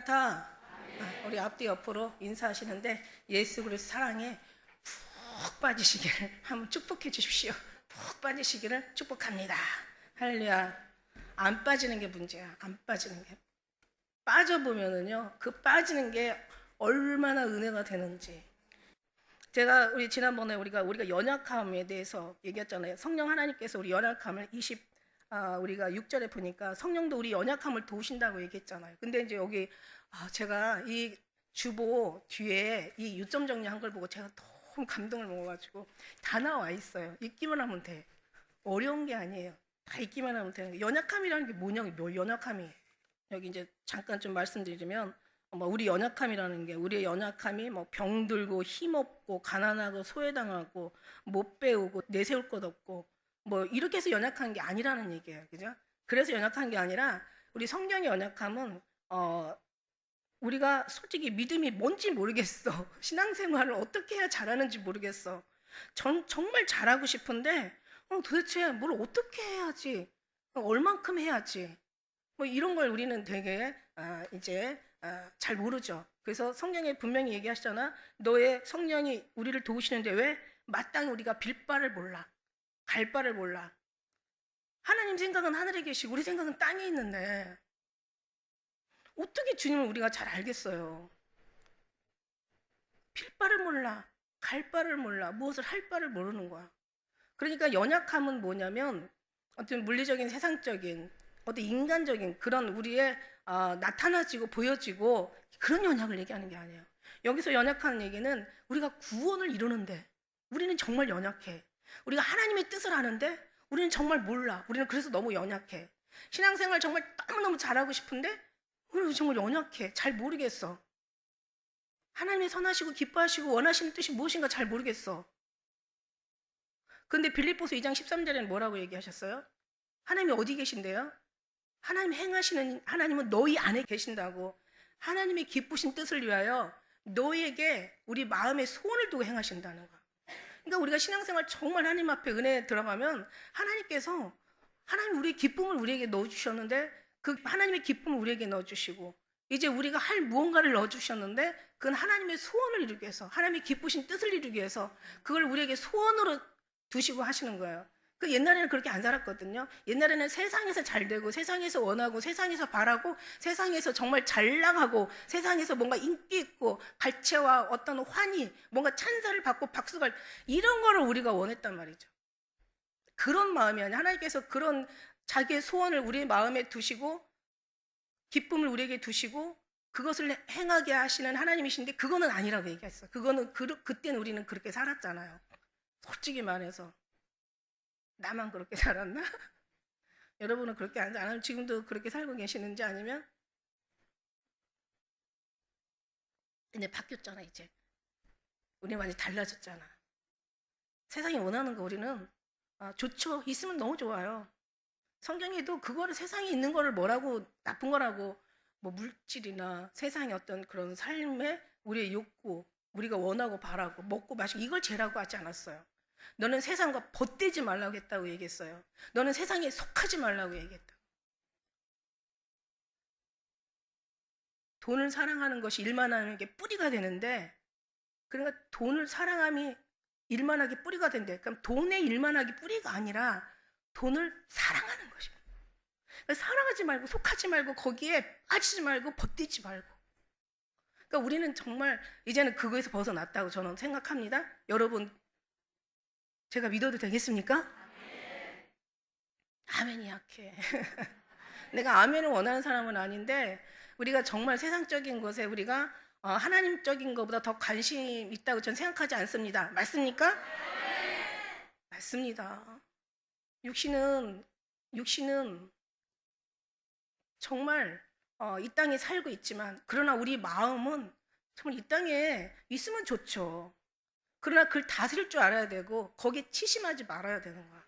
마라나타. 우리 앞뒤 옆으로 인사하시는데 예수 그리스도 사랑에 푹 빠지시기를 한번 축복해 주십시오. 푹 빠지시기를 축복합니다. 할렐루야. 안 빠지는 게 문제야. 안 빠지는 게. 빠져보면은요, 그 빠지는 게 얼마나 은혜가 되는지. 제가 우리 지난번에 우리가 연약함에 대해서 얘기했잖아요. 성령 하나님께서 우리 연약함을 우리가 6절에 보니까 성령도 우리 연약함을 도우신다고 얘기했잖아요. 근데 이제 여기 제가 이 주보 뒤에 이 유점 정리한 걸 보고 제가 너무 감동을 먹어가지고 다 나와 있어요. 읽기만 하면 돼. 어려운 게 아니에요. 다 읽기만 하면 되는 거예요. 연약함이라는 게 뭐냐고, 연약함이. 여기 이제 잠깐 좀 말씀드리면 우리 연약함이라는 게 우리의 연약함이 병들고 힘없고 가난하고 소외당하고 못 배우고 내세울 것 없고 이렇게 해서 연약한 게 아니라는 얘기예요. 그죠? 그래서 연약한 게 아니라 우리 성경의 연약함은 우리가 솔직히 믿음이 뭔지 모르겠어. 신앙생활을 어떻게 해야 잘하는지 모르겠어. 정말 잘하고 싶은데 도대체 뭘 어떻게 해야지? 얼만큼 해야지? 이런 걸 우리는 되게 이제 잘 모르죠. 그래서 성경에 분명히 얘기하시잖아. 너의 성령이 우리를 도우시는데 왜? 마땅히 우리가 빌 바를 몰라. 갈 바를 몰라. 하나님 생각은 하늘에 계시고 우리 생각은 땅에 있는데 어떻게 주님을 우리가 잘 알겠어요? 빌 바를 몰라. 갈 바를 몰라. 무엇을 할 바를 모르는 거야. 그러니까 연약함은 뭐냐면 어떤 물리적인 세상적인 어떤 인간적인 그런 우리의 나타나지고 보여지고 그런 연약을 얘기하는 게 아니에요. 여기서 연약한 얘기는 우리가 구원을 이루는데 우리는 정말 연약해. 우리가 하나님의 뜻을 아는데 우리는 정말 몰라. 우리는 그래서 너무 연약해. 신앙생활 정말 너무너무 잘하고 싶은데 우리는 정말 연약해. 잘 모르겠어. 하나님의 선하시고 기뻐하시고 원하시는 뜻이 무엇인가 잘 모르겠어. 근데 빌립보서 2장 13절에는 뭐라고 얘기하셨어요? 하나님이 어디 계신데요? 하나님 행하시는 하나님은 너희 안에 계신다고. 하나님의 기쁘신 뜻을 위하여 너희에게 우리 마음의 소원을 두고 행하신다는 거야. 그러니까 우리가 신앙생활 정말 하나님 앞에 은혜에 들어가면 하나님께서 하나님 우리의 기쁨을 우리에게 넣어주셨는데 그 하나님의 기쁨을 우리에게 넣어주시고 이제 우리가 할 무언가를 넣어주셨는데 그건 하나님의 소원을 이루기 위해서 하나님의 기쁘신 뜻을 이루기 위해서 그걸 우리에게 소원으로 두시고 하시는 거예요. 그 옛날에는 그렇게 안 살았거든요. 옛날에는 세상에서 잘 되고 세상에서 원하고 세상에서 바라고 세상에서 정말 잘 나가고 세상에서 뭔가 인기 있고 발채와 어떤 환희 뭔가 찬사를 받고 박수가 이런 거를 우리가 원했단 말이죠. 그런 마음이 아니라 하나님께서 그런 자기의 소원을 우리의 마음에 두시고 기쁨을 우리에게 두시고 그것을 행하게 하시는 하나님이신데 그거는 아니라고 얘기했어요. 그거는 그때는 우리는 그렇게 살았잖아요. 솔직히 말해서 나만 그렇게 살았나? 여러분은 그렇게 안 하면 지금도 그렇게 살고 계시는지 아니면 근데 바뀌었잖아. 이제 우리 많이 달라졌잖아. 세상이 원하는 거 우리는 좋죠. 있으면 너무 좋아요. 성경에도 그거를 세상에 있는 거를 뭐라고 나쁜 거라고 물질이나 세상의 어떤 그런 삶의 우리의 욕구 우리가 원하고 바라고 먹고 마시고 이걸 죄라고 하지 않았어요. 너는 세상과 벗대지 말라고 했다고 얘기했어요. 너는 세상에 속하지 말라고 얘기했다. 돈을 사랑하는 것이 일만 하는 게 뿌리가 되는데 그러니까 돈을 사랑함이 일만 하기 뿌리가 된대. 그럼 돈의 일만 하기 뿌리가 아니라 돈을 사랑하는 것입니다. 그러니까 사랑하지 말고 속하지 말고 거기에 빠지지 말고 벗대지 말고. 그러니까 우리는 정말 이제는 그거에서 벗어났다고 저는 생각합니다. 여러분 제가 믿어도 되겠습니까? 아멘이 약해. 내가 아멘을 원하는 사람은 아닌데 우리가 정말 세상적인 것에 우리가 하나님적인 것보다 더 관심 있다고 저는 생각하지 않습니다. 맞습니까? 맞습니다. 육신은 정말 이 땅에 살고 있지만 그러나 우리 마음은 정말 이 땅에 있으면 좋죠. 그러나 그걸 다스릴 줄 알아야 되고 거기에 치심하지 말아야 되는 거야.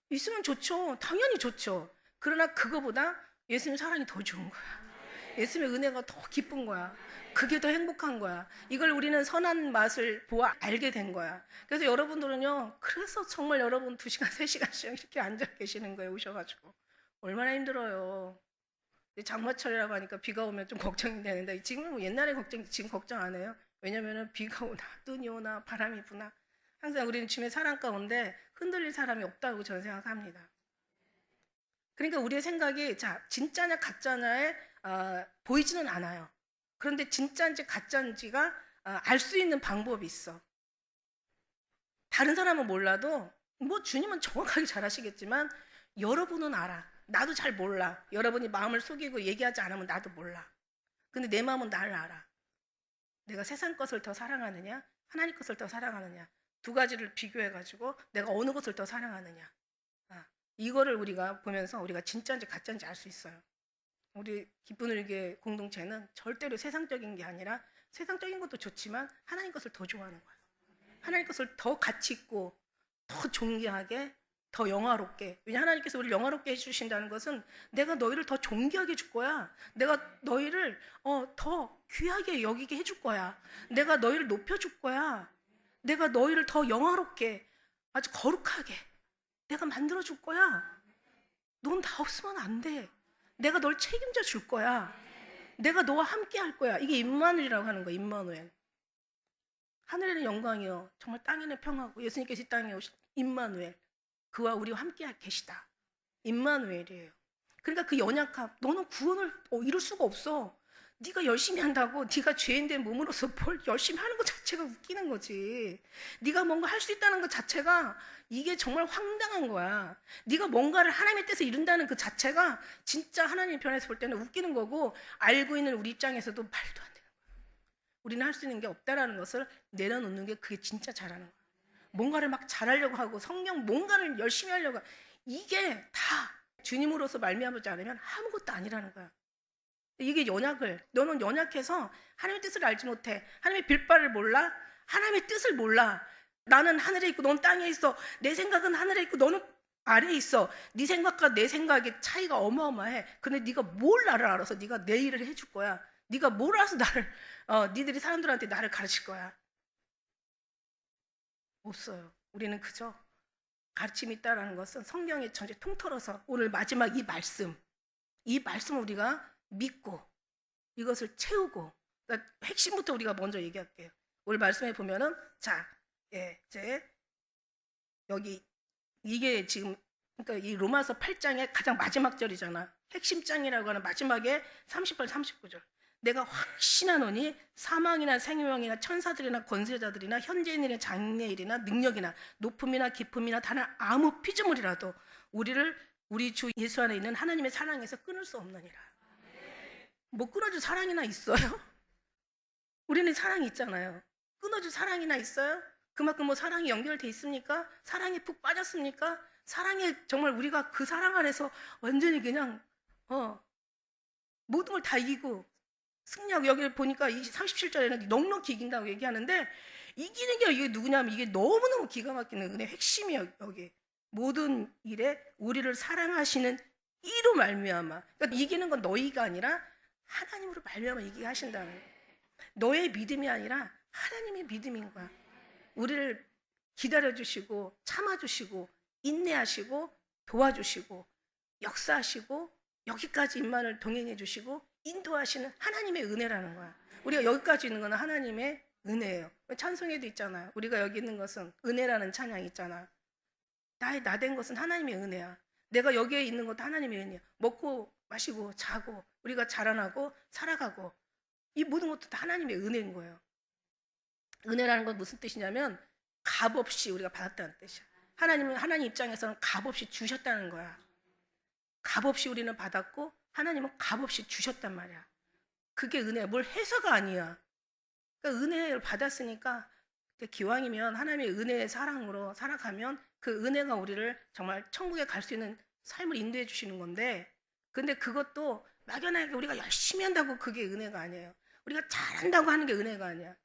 있으면 좋죠. 당연히 좋죠. 그러나 그거보다 예수님 사랑이 더 좋은 거야. 예수님의 은혜가 더 기쁜 거야. 그게 더 행복한 거야. 이걸 우리는 선한 맛을 보아 알게 된 거야. 그래서 여러분들은요. 그래서 정말 여러분 2시간, 3시간씩 이렇게 앉아 계시는 거예요. 오셔가지고. 얼마나 힘들어요. 장마철이라고 하니까 비가 오면 좀 걱정이 되는데 지금은 뭐 옛날에 걱정, 지금 걱정 안 해요. 왜냐면은 비가 오나 눈이 오나 바람이 부나 항상 우리는 주님의 사랑 가운데 흔들릴 사람이 없다고 저는 생각합니다. 그러니까 우리의 생각이 자 진짜냐 가짜냐에 보이지는 않아요. 그런데 진짜인지 가짜인지가 알 수 있는 방법이 있어. 다른 사람은 몰라도 뭐 주님은 정확하게 잘 아시겠지만 여러분은 알아. 나도 잘 몰라. 여러분이 마음을 속이고 얘기하지 않으면 나도 몰라. 근데 내 마음은 나를 알아. 내가 세상 것을 더 사랑하느냐 하나님 것을 더 사랑하느냐 두 가지를 비교해가지고 내가 어느 것을 더 사랑하느냐 이거를 우리가 보면서 우리가 진짜인지 가짜인지 알 수 있어요. 우리 기쁜 우리의 공동체는 절대로 세상적인 게 아니라 세상적인 것도 좋지만 하나님 것을 더 좋아하는 거예요. 하나님 것을 더 가치 있고 더 존귀하게 더 영화롭게. 왜냐 하나님께서 우리를 영화롭게 해주신다는 것은 내가 너희를 더 존귀하게 해줄 거야. 내가 너희를 더 귀하게 여기게 해줄 거야. 내가 너희를 높여줄 거야. 내가 너희를 더 영화롭게 아주 거룩하게 내가 만들어줄 거야. 넌 다 없으면 안 돼. 내가 널 책임져 줄 거야. 내가 너와 함께 할 거야. 이게 임마누엘이라고 하는 거야. 임마누엘. 하늘에는 영광이요 정말 땅에는 평화고 예수님께서 이 땅에 오신 임마누엘. 그와 우리와 함께 계시다. 임마누엘이에요. 그러니까 그 연약함 너는 구원을 이룰 수가 없어. 네가 열심히 한다고 네가 죄인된 몸으로서 뭘 열심히 하는 것 자체가 웃기는 거지. 네가 뭔가 할 수 있다는 것 자체가 이게 정말 황당한 거야. 네가 뭔가를 하나님의 뜻을 이룬다는 그 자체가 진짜 하나님 편에서 볼 때는 웃기는 거고 알고 있는 우리 입장에서도 말도 안 되는 거야. 우리는 할 수 있는 게 없다라는 것을 내려놓는 게 그게 진짜 잘하는 거야. 뭔가를 막 잘하려고 하고 성령 뭔가를 열심히 하려고 하고 이게 다 주님으로서 말미암지 않으면 아무것도 아니라는 거야. 이게 연약을 너는 연약해서 하나님의 뜻을 알지 못해. 하나님의 빌바를 몰라. 하나님의 뜻을 몰라. 나는 하늘에 있고 넌 땅에 있어. 내 생각은 하늘에 있고 너는 아래에 있어. 네 생각과 내 생각의 차이가 어마어마해. 근데 네가 뭘 나를 알아서 네가 내 일을 해줄 거야. 네가 뭘 알아서 나를 니들이 사람들한테 나를 가르칠 거야. 없어요. 우리는 그저 가르침이 있다라는 것은 성경의 전체 통틀어서 오늘 마지막 이 말씀을 우리가 믿고 이것을 채우고 그러니까 핵심부터 우리가 먼저 얘기할게요. 오늘 말씀에 보면은 이제 여기 이게 지금 그러니까 이 로마서 8장의 가장 마지막 절이잖아. 핵심 장이라고 하는 마지막에 38, 39절. 내가 확신하노니 사망이나 생명이나 천사들이나 권세자들이나 현재인이나 장래일이나 능력이나 높음이나 깊음이나 다른 아무 피조물이라도 우리를 우리 주 예수 안에 있는 하나님의 사랑에서 끊을 수 없느니라. 뭐 끊어줄 사랑이나 있어요? 우리는 사랑이 있잖아요. 끊어줄 사랑이나 있어요? 그만큼 뭐 사랑이 연결돼 있습니까? 사랑에 푹 빠졌습니까? 사랑에 정말 우리가 그 사랑 안에서 완전히 그냥 모든 걸 다 이기고 승리하고 여기 보니까 37절에는 넉넉히 이긴다고 얘기하는데 이기는 게 이게 누구냐면 이게 너무너무 기가 막히는 은혜 핵심이에요. 여기 모든 일에 우리를 사랑하시는 이로 말미암아. 그러니까 이기는 건 너희가 아니라 하나님으로 말미암아 이기게 하신다는 거예요. 너의 믿음이 아니라 하나님의 믿음인 거야. 우리를 기다려주시고 참아주시고 인내하시고 도와주시고 역사하시고 여기까지 인만을 동행해 주시고 인도하시는 하나님의 은혜라는 거야. 우리가 여기까지 있는 건 하나님의 은혜예요. 찬송에도 있잖아. 우리가 여기 있는 것은 은혜라는 찬양이 있잖아. 나 된 것은 하나님의 은혜야. 내가 여기에 있는 것도 하나님의 은혜야. 먹고 마시고 자고 우리가 자라나고 살아가고 이 모든 것도 다 하나님의 은혜인 거예요. 은혜라는 건 무슨 뜻이냐면 값없이 우리가 받았다는 뜻이야. 하나님 입장에서는 값없이 주셨다는 거야. 값없이 우리는 받았고 하나님은 값없이 주셨단 말이야. 그게 은혜야. 뭘 해서가 아니야. 그러니까 은혜를 받았으니까 기왕이면 하나님의 은혜의 사랑으로 살아가면 그 은혜가 우리를 정말 천국에 갈 수 있는 삶을 인도해 주시는 건데 근데 그것도 막연하게 우리가 열심히 한다고 그게 은혜가 아니에요. 우리가 잘한다고 하는 게 은혜가 아니야.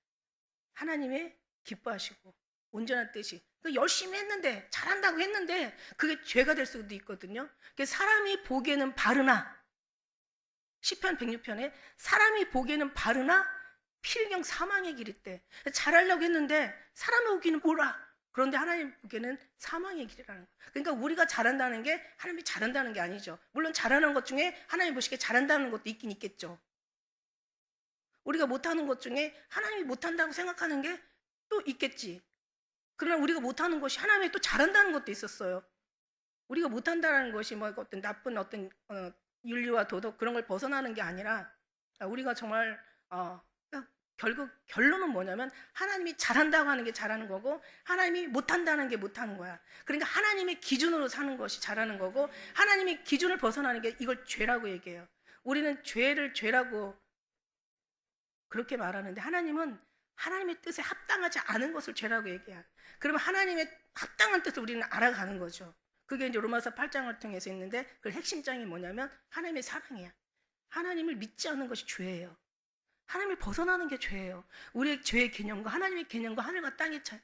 하나님의 기뻐하시고 온전한 뜻이 열심히 했는데 잘한다고 했는데 그게 죄가 될 수도 있거든요. 사람이 보기에는 바르나 시편 106편에 사람이 보기에는 바르나 필경 사망의 길이 있대. 잘하려고 했는데 사람이 보기에는 뭐라 그런데 하나님 보기에는 사망의 길이라는 거예요. 그러니까 우리가 잘한다는 게 하나님이 잘한다는 게 아니죠. 물론 잘하는 것 중에 하나님 보시기에 잘한다는 것도 있긴 있겠죠. 우리가 못하는 것 중에 하나님이 못한다고 생각하는 게 또 있겠지. 그러나 우리가 못하는 것이 하나님이 또 잘한다는 것도 있었어요. 우리가 못한다는 것이 뭐 어떤 나쁜 어떤 윤리와 도덕 그런 걸 벗어나는 게 아니라 우리가 정말 결국 결론은 뭐냐면 하나님이 잘한다고 하는 게 잘하는 거고 하나님이 못한다는 게 못하는 거야. 그러니까 하나님의 기준으로 사는 것이 잘하는 거고 하나님의 기준을 벗어나는 게 이걸 죄라고 얘기해요. 우리는 죄를 죄라고 그렇게 말하는데 하나님은 하나님의 뜻에 합당하지 않은 것을 죄라고 얘기해요. 그러면 하나님의 합당한 뜻을 우리는 알아가는 거죠. 그게 이제 로마서 8장을 통해서 있는데 그 핵심장이 뭐냐면 하나님의 사랑이야. 하나님을 믿지 않는 것이 죄예요. 하나님을 벗어나는 게 죄예요. 우리의 죄의 개념과 하나님의 개념과 하늘과 땅의 차이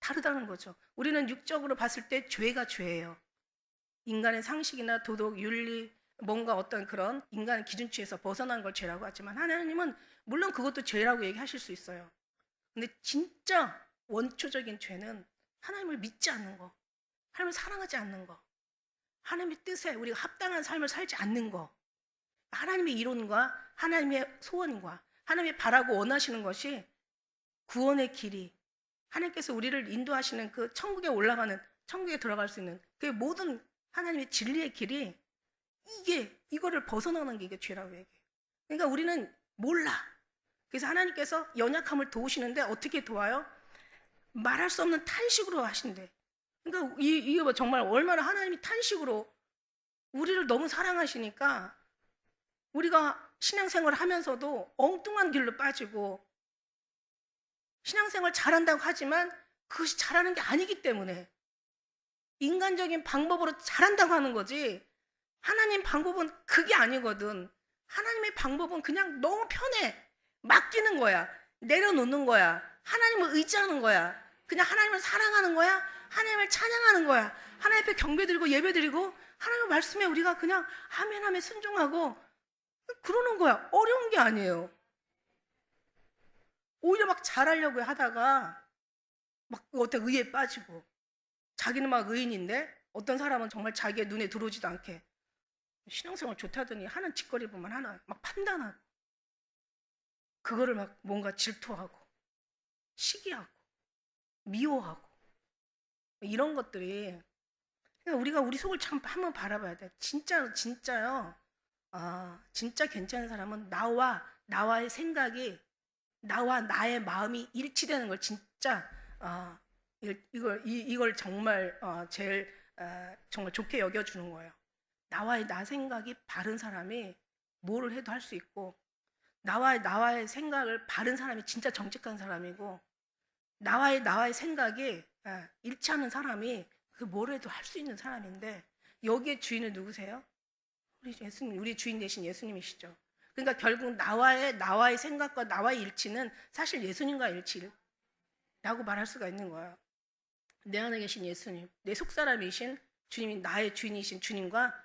다르다는 거죠. 우리는 육적으로 봤을 때 죄가 죄예요. 인간의 상식이나 도덕, 윤리, 뭔가 어떤 그런 인간의 기준치에서 벗어난 걸 죄라고 하지만 하나님은 물론 그것도 죄라고 얘기하실 수 있어요. 근데 진짜 원초적인 죄는 하나님을 믿지 않는 거, 하나님을 사랑하지 않는 거, 하나님의 뜻에 우리가 합당한 삶을 살지 않는 거, 하나님의 이론과 하나님의 소원과 하나님의 바라고 원하시는 것이 구원의 길이, 하나님께서 우리를 인도하시는 그 천국에 올라가는, 천국에 들어갈 수 있는 그 모든 하나님의 진리의 길이 이거를 벗어나는 게 이게 죄라고 얘기해요. 그러니까 우리는 몰라. 그래서 하나님께서 연약함을 도우시는데 어떻게 도와요? 말할 수 없는 탄식으로 하신대. 그러니까 이게 뭐 정말 얼마나 하나님이 탄식으로 우리를 너무 사랑하시니까 우리가 신앙생활을 하면서도 엉뚱한 길로 빠지고 신앙생활 잘한다고 하지만 그것이 잘하는 게 아니기 때문에 인간적인 방법으로 잘한다고 하는 거지 하나님 방법은 그게 아니거든. 하나님의 방법은 그냥 너무 편해. 맡기는 거야. 내려놓는 거야. 하나님을 의지하는 거야. 그냥 하나님을 사랑하는 거야. 하나님을 찬양하는 거야. 하나님 앞에 경배드리고 예배드리고 하나님의 말씀에 우리가 그냥 아멘 하며 순종하고 그러는 거야. 어려운 게 아니에요. 오히려 막 잘하려고 하다가 막 어떤 의에 빠지고 자기는 막 의인인데 어떤 사람은 정말 자기의 눈에 들어오지도 않게 신앙생활 좋다더니 하는 짓거리 보면 하나 막 판단하고 그거를 막 뭔가 질투하고 시기하고 미워하고 이런 것들이 그러니까 우리가 우리 속을 참 한번 바라봐야 돼. 진짜요. 진짜 괜찮은 사람은 나와의 생각이 나와 나의 마음이 일치되는 걸 진짜 이걸 정말 제일 정말 좋게 여겨주는 거예요. 나 생각이 바른 사람이 뭐를 해도 할 수 있고 나와의 생각을 바른 사람이 진짜 정직한 사람이고 나와의 생각이 일치하는 사람이 그 뭘 해도 할 수 있는 사람인데 여기에 주인은 누구세요? 우리 예수님, 우리 주인 되신 예수님이시죠. 그러니까 결국 나와의 생각과 나와의 일치는 사실 예수님과 일치라고 말할 수가 있는 거예요. 내 안에 계신 예수님, 내 속사람이신 주님이 나의 주인이신 주님과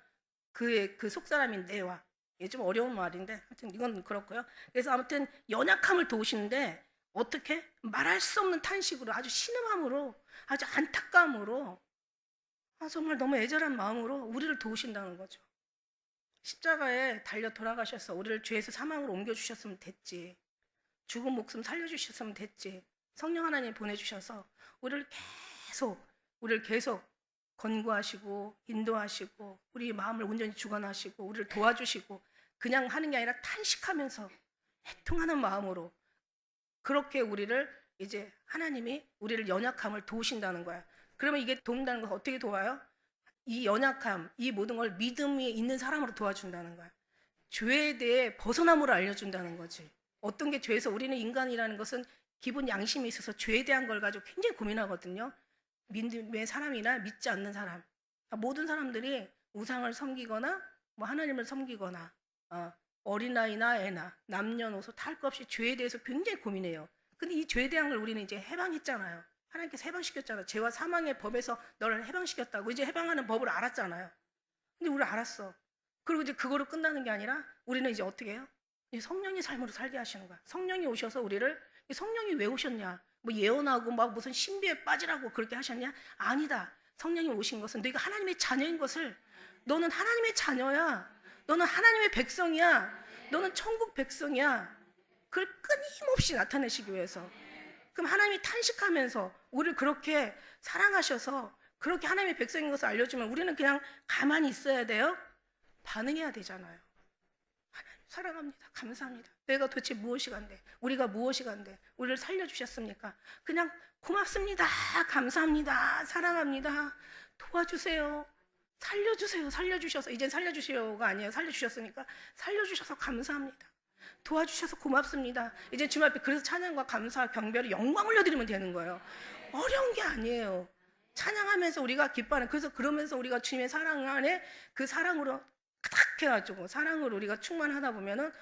그 속사람인 내와 이게 좀 어려운 말인데 하여튼 이건 그렇고요. 그래서 아무튼 연약함을 도우시는데 어떻게? 말할 수 없는 탄식으로 아주 신음함으로 아주 안타까움으로 정말 너무 애절한 마음으로 우리를 도우신다는 거죠. 십자가에 달려 돌아가셔서 우리를 죄에서 사망으로 옮겨주셨으면 됐지. 죽은 목숨 살려주셨으면 됐지. 성령 하나님 보내주셔서 우리를 계속 권고하시고 인도하시고 우리 마음을 온전히 주관하시고 우리를 도와주시고 그냥 하는 게 아니라 탄식하면서 애통하는 마음으로 그렇게 우리를 이제 하나님이 우리를 연약함을 도우신다는 거야. 그러면 이게 도운다는 건 어떻게 도와요? 이 연약함, 이 모든 걸 믿음이 있는 사람으로 도와준다는 거야. 죄에 대해 벗어남으로 알려준다는 거지. 어떤 게 죄에서 우리는 인간이라는 것은 기본 양심이 있어서 죄에 대한 걸 가지고 굉장히 고민하거든요. 믿음의 사람이나 믿지 않는 사람. 모든 사람들이 우상을 섬기거나 뭐 하나님을 섬기거나 어린아이나 애나 남녀노소 탈 것 없이 죄에 대해서 굉장히 고민해요. 근데 이 죄에 대한 걸 우리는 이제 해방했잖아요. 하나님께서 해방시켰잖아요. 죄와 사망의 법에서 너를 해방시켰다고 이제 해방하는 법을 알았잖아요. 근데 우리 알았어. 그리고 이제 그거로 끝나는 게 아니라 우리는 이제 어떻게 해요? 이제 성령의 삶으로 살게 하시는 거야. 성령이 오셔서 우리를 성령이 왜 오셨냐? 뭐 예언하고 막 무슨 신비에 빠지라고 그렇게 하셨냐? 아니다. 성령이 오신 것은 너희가 하나님의 자녀인 것을, 너는 하나님의 자녀야. 너는 하나님의 백성이야. 너는 천국 백성이야. 그걸 끊임없이 나타내시기 위해서. 그럼 하나님이 탄식하면서 우리를 그렇게 사랑하셔서 그렇게 하나님의 백성인 것을 알려주면 우리는 그냥 가만히 있어야 돼요? 반응해야 되잖아요. 하나님 사랑합니다. 감사합니다. 내가 도대체 무엇이 간대? 우리가 무엇이 간대? 우리를 살려주셨습니까? 그냥 고맙습니다. 감사합니다. 사랑합니다. 도와주세요. 살려주세요. 살려주셔서, 이젠 살려주시오가 아니에요. 살려주셨으니까 살려주셔서 감사합니다. 도와주셔서 고맙습니다. 이제 주님 앞에 그래서 찬양과 감사, 경배로 영광 올려드리면 되는 거예요. 어려운 게 아니에요. 찬양하면서 우리가 기뻐하는, 그래서 그러면서 우리가 주님의 사랑 안에 그 사랑으로 딱 해가지고 사랑으로 우리가 충만하다 보면은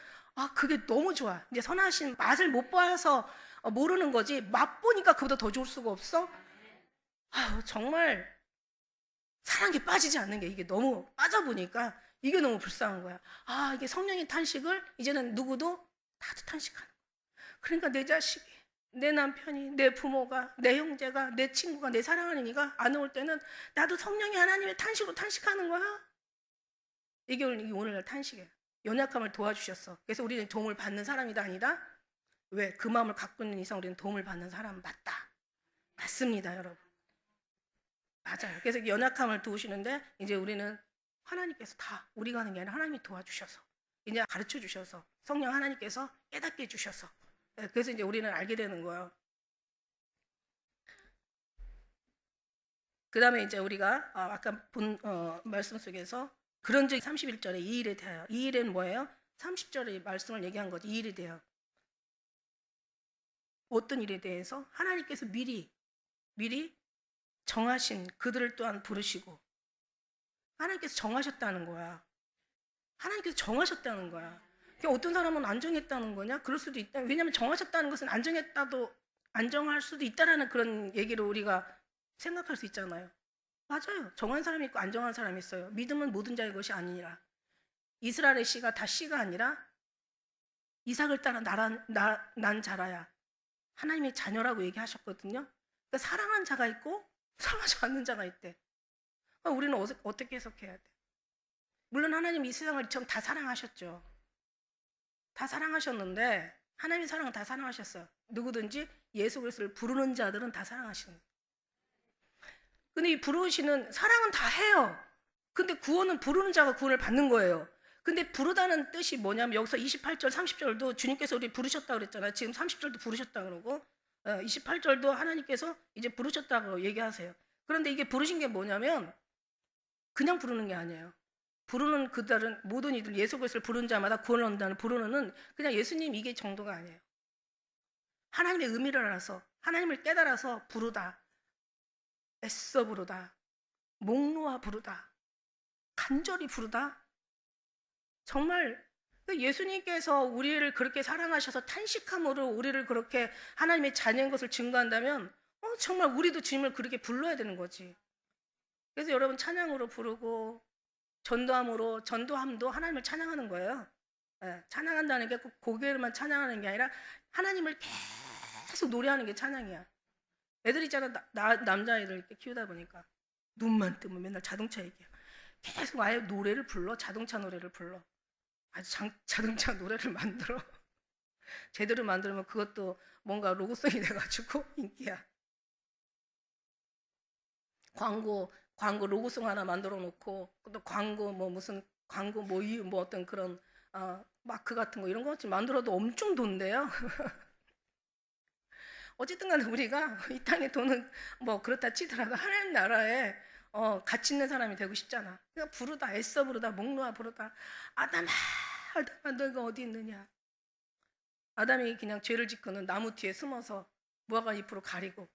그게 너무 좋아. 이제 선하신 맛을 못 봐서 모르는 거지, 맛보니까 그보다 더 좋을 수가 없어. 정말 사랑에 빠지지 않는 게, 이게 너무 빠져보니까 이게 너무 불쌍한 거야. 이게 성령의 탄식을 이제는 누구도 다도 탄식하는 거야. 그러니까 내 자식이, 내 남편이, 내 부모가, 내 형제가, 내 친구가, 내 사랑하는 이가 안 올 때는 나도 성령의 하나님의 탄식으로 탄식하는 거야. 이게 오늘날 탄식이에요. 연약함을 도와주셨어. 그래서 우리는 도움을 받는 사람이다, 아니다? 왜? 그 마음을 갖고 있는 이상 우리는 도움을 받는 사람 맞다. 맞습니다, 여러분. 맞아요. 그래서 연약함을 도우시는데 이제 우리는 하나님께서 다 우리가 하는 게 아니라 하나님이 도와주셔서, 이제 가르쳐 주셔서, 성령 하나님께서 깨닫게 해주셔서, 그래서 이제 우리는 알게 되는 거예요. 그 다음에 이제 우리가 아까 본 말씀 속에서 그런 적 31절에 이 일에 대하여, 이 일은 뭐예요? 30절의 말씀을 얘기한 거죠. 이 일에 대하여. 어떤 일에 대해서? 하나님께서 미리 정하신 그들을 또한 부르시고, 하나님께서 정하셨다는 거야. 하나님께서 정하셨다는 거야. 그러니까 어떤 사람은 안 정했다는 거냐? 그럴 수도 있다. 왜냐하면 정하셨다는 것은 안 정했다도 안 정할 수도 있다라는 그런 얘기를 우리가 생각할 수 있잖아요. 맞아요. 정한 사람이 있고 안 정한 사람이 있어요. 믿음은 모든 자의 것이 아니니라. 이스라엘의 씨가 다 씨가 아니라 이삭을 따라 난 자라야 하나님의 자녀라고 얘기하셨거든요. 그러니까 사랑하는 자가 있고 사랑하지 않는 자가 있대. 우리는 어떻게 해석해야 돼? 물론 하나님 이 세상을 이처럼 다 사랑하셨죠. 다 사랑하셨는데 하나님의 사랑은 다 사랑하셨어요. 누구든지 예수 그리스도를 부르는 자들은 다 사랑하시는 거예요. 근데 이 부르시는 사랑은 다 해요. 근데 구원은 부르는 자가 구원을 받는 거예요. 근데 부르다는 뜻이 뭐냐면 여기서 28절, 30절도 주님께서 우리 부르셨다 그랬잖아요. 지금 30절도 부르셨다 그러고 28절도 하나님께서 이제 부르셨다고 얘기하세요. 그런데 이게 부르신 게 뭐냐면 그냥 부르는 게 아니에요. 부르는 그들은 모든 이들 예수 그리스도를 부르는 자마다 구원을 얻는다는 부르는 그냥 예수님 이게 정도가 아니에요. 하나님의 의미를 알아서, 하나님을 깨달아서 부르다, 애써 부르다, 목 놓아 부르다, 간절히 부르다. 정말 예수님께서 우리를 그렇게 사랑하셔서 탄식함으로 우리를 그렇게 하나님의 자녀인 것을 증거한다면 정말 우리도 주님을 그렇게 불러야 되는 거지. 그래서 여러분 찬양으로 부르고 전도함도 하나님을 찬양하는 거예요. 찬양한다는 게 꼭 고개로만 찬양하는 게 아니라 하나님을 계속 노래하는 게 찬양이야. 애들 있잖아, 남자애들 이렇게 키우다 보니까 눈만 뜨면 맨날 자동차 얘기야. 계속 아예 노래를 불러, 자동차 노래를 불러. 아주 자동차 노래를 만들어. 제대로 만들면 그것도 뭔가 로고송이 돼가지고 인기야. 광고 로고송 하나 만들어 놓고 또 광고 무슨 광고 어떤 그런 마크 같은 거 이런 거 만들어도 엄청 돈대요. 어쨌든 간에 우리가 이 땅에 돈은 뭐 그렇다 치더라도 하나님 나라에 가치 있는 사람이 되고 싶잖아. 그러니까 부르다, 애써 부르다, 목 놓아 부르다. 아담아 너가 어디 있느냐. 아담이 그냥 죄를 짓고는 나무 뒤에 숨어서 무화과 잎으로 가리고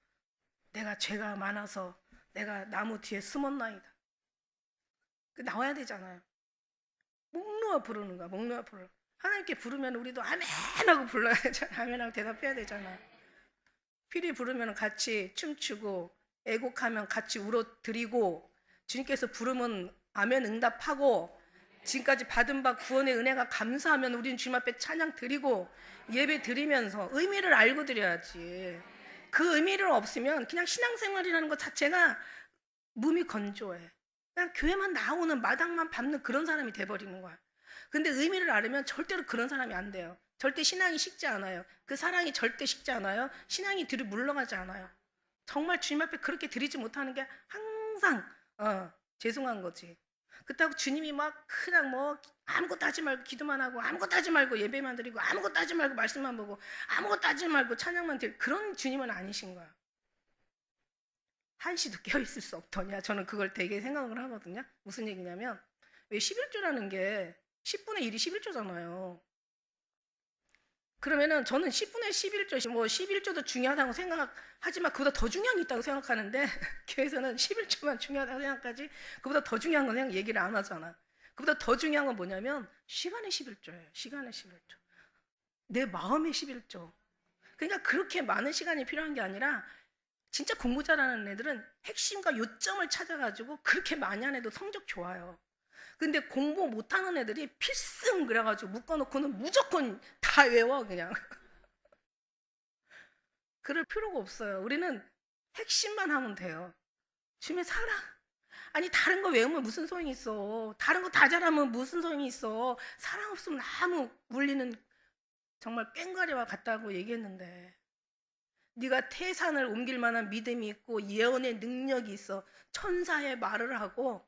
내가 죄가 많아서 내가 나무 뒤에 숨었나이다. 나와야 되잖아요. 목 놓아 부르는 거야. 목 놓아 부르. 하나님께 부르면 우리도 아멘 하고 불러야 되잖아. 아멘 하고 대답해야 되잖아. 필히 부르면 같이 춤추고 애곡하면 같이 울어드리고 주님께서 부르면 아멘 응답하고 지금까지 받은 바 구원의 은혜가 감사하면 우리는 주님 앞에 찬양 드리고 예배 드리면서 의미를 알고 드려야지. 그 의미를 없으면 그냥 신앙생활이라는 것 자체가 몸이 건조해. 그냥 교회만 나오는 마당만 밟는 그런 사람이 돼버리는 거야. 근데 의미를 알으면 절대로 그런 사람이 안 돼요. 절대 신앙이 식지 않아요. 그 사랑이 절대 식지 않아요. 신앙이 뒤로 물러가지 않아요. 정말 주님 앞에 그렇게 드리지 못하는 게 항상 죄송한 거지. 그렇다고 주님이 막 그냥 뭐 아무것도 하지 말고 기도만 하고 아무것도 하지 말고 예배만 드리고 아무것도 하지 말고 말씀만 보고 아무것도 하지 말고 찬양만 드리고 그런 주님은 아니신 거야. 한시도 깨어있을 수 없더냐. 저는 그걸 되게 생각을 하거든요. 무슨 얘기냐면 왜 11조라는 게 10분의 1이 11조잖아요. 그러면은 저는 10분의 11조, 뭐 11조도 중요하다고 생각하지만 그보다 더 중요한 게 있다고 생각하는데 교회에서는 11조만 중요하다고 생각하지 그보다 더 중요한 건 그냥 얘기를 안 하잖아. 그보다 더 중요한 건 뭐냐면 시간의 11조예요. 시간의 11조. 내 마음의 11조. 그러니까 그렇게 많은 시간이 필요한 게 아니라 진짜 공부 잘하는 애들은 핵심과 요점을 찾아가지고 그렇게 많이 안 해도 성적 좋아요. 근데 공부 못하는 애들이 필승 그래가지고 묶어놓고는 무조건 다 외워 그냥. 그럴 필요가 없어요. 우리는 핵심만 하면 돼요. 주님의 사랑. 아니 다른 거 외우면 무슨 소용이 있어. 다른 거 다 잘하면 무슨 소용이 있어. 사랑 없으면 아무 물리는 정말 꽹과리와 같다고 얘기했는데 네가 태산을 옮길 만한 믿음이 있고 예언의 능력이 있어. 천사의 말을 하고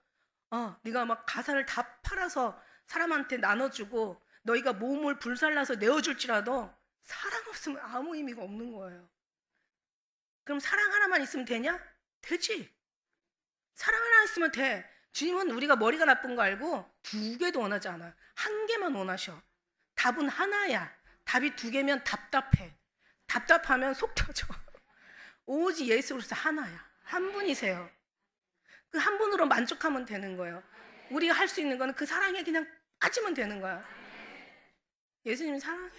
네가 막 가사를 다 팔아서 사람한테 나눠주고 너희가 몸을 불살라서 내어줄지라도 사랑 없으면 아무 의미가 없는 거예요. 그럼 사랑 하나만 있으면 되냐? 되지. 사랑 하나 있으면 돼. 주님은 우리가 머리가 나쁜 거 알고 2개도 원하지 않아. 1개만 원하셔. 답은 하나야. 답이 2개면 답답해. 답답하면 속 터져. 오직 예수 그리스도 하나야. 한 분이세요. 그 한 분으로 만족하면 되는 거예요. 우리가 할 수 있는 거는 그 사랑에 그냥 빠지면 되는 거야. 예수님 사랑해요.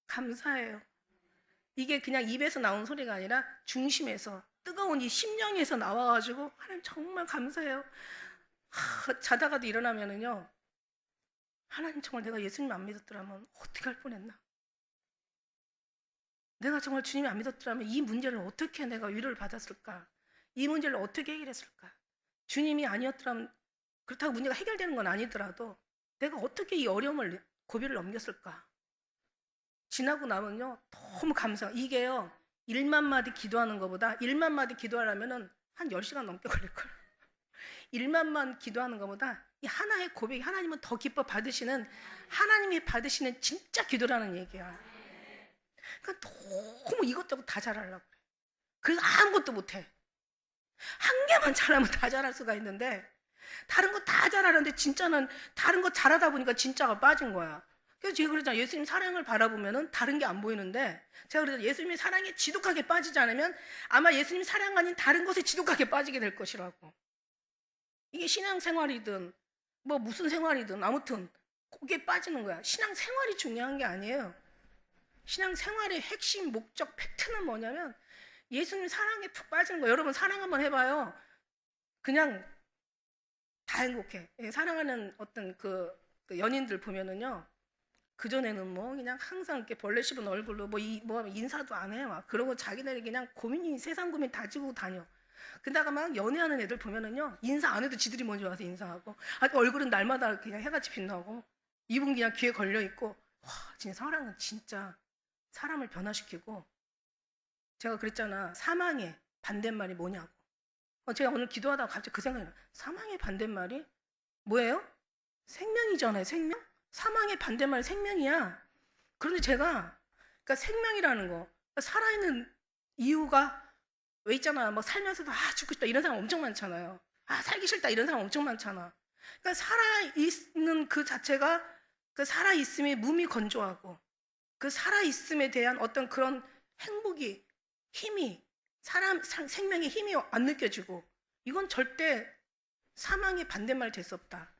감사해요. 이게 그냥 입에서 나온 소리가 아니라 중심에서 뜨거운 이 심령에서 나와가지고 하나님 정말 감사해요. 자다가도 일어나면은요 하나님 정말 내가 예수님 안 믿었더라면 어떻게 할 뻔했나. 내가 정말 주님이 안 믿었더라면 이 문제를 어떻게 내가 위로를 받았을까. 이 문제를 어떻게 해결했을까? 주님이 아니었더라면 그렇다고 문제가 해결되는 건 아니더라도 내가 어떻게 이 어려움을 고비를 넘겼을까? 지나고 나면요 너무 감사해요. 이게요 1만 마디 기도하는 것보다 1만 마디 기도하려면 한 10시간 넘게 걸릴걸. 1만만 기도하는 것보다 이 하나의 고백이 하나님은 더 기뻐 받으시는 하나님이 받으시는 진짜 기도라는 얘기야. 그러니까 너무 이것저것 다 잘하려고 그래. 그래서 아무것도 못해. 1개만 잘하면 다 잘할 수가 있는데 다른 거 다 잘하는데 진짜는 다른 거 잘하다 보니까 진짜가 빠진 거야. 그래서 제가 그러잖아요. 예수님 사랑을 바라보면 다른 게 안 보이는데 제가 그래서 예수님의 사랑에 지독하게 빠지지 않으면 아마 예수님 사랑 아닌 다른 것에 지독하게 빠지게 될 것이라고. 이게 신앙생활이든 뭐 무슨 생활이든 아무튼 거기에 빠지는 거야. 신앙생활이 중요한 게 아니에요. 신앙생활의 핵심 목적 팩트는 뭐냐면 예수님 사랑에 푹 빠지는 거예요. 여러분 사랑 한번 해봐요. 그냥 다 행복해. 사랑하는 어떤 그 연인들 보면은요. 그전에는 뭐 그냥 항상 이렇게 벌레 씹은 얼굴로 뭐 인사도 안 해. 막 그러고 자기들이 그냥 고민이 세상 고민 다 지고 다녀. 근데가 막 연애하는 애들 보면은요. 인사 안 해도 지들이 먼저 와서 인사하고 얼굴은 날마다 그냥 해같이 빛나고 입은 그냥 귀에 걸려있고 와 진짜 사랑은 진짜 사람을 변화시키고 제가 그랬잖아. 사망의 반대말이 뭐냐고. 제가 오늘 기도하다가 갑자기 그 생각이 나. 사망의 반대말이 뭐예요? 생명이잖아요. 생명? 사망의 반대말이 생명이야. 그런데 제가 그러니까 생명이라는 거 살아있는 이유가 왜 있잖아. 막 살면서도 죽고 싶다 이런 사람 엄청 많잖아요. 살기 싫다 이런 사람 엄청 많잖아. 그러니까 살아있는 그 자체가 그 살아있음의 몸이 건조하고 그 살아있음에 대한 어떤 그런 행복이 힘이 생명의 힘이 안 느껴지고 이건 절대 사망의 반대말 될 수 없다.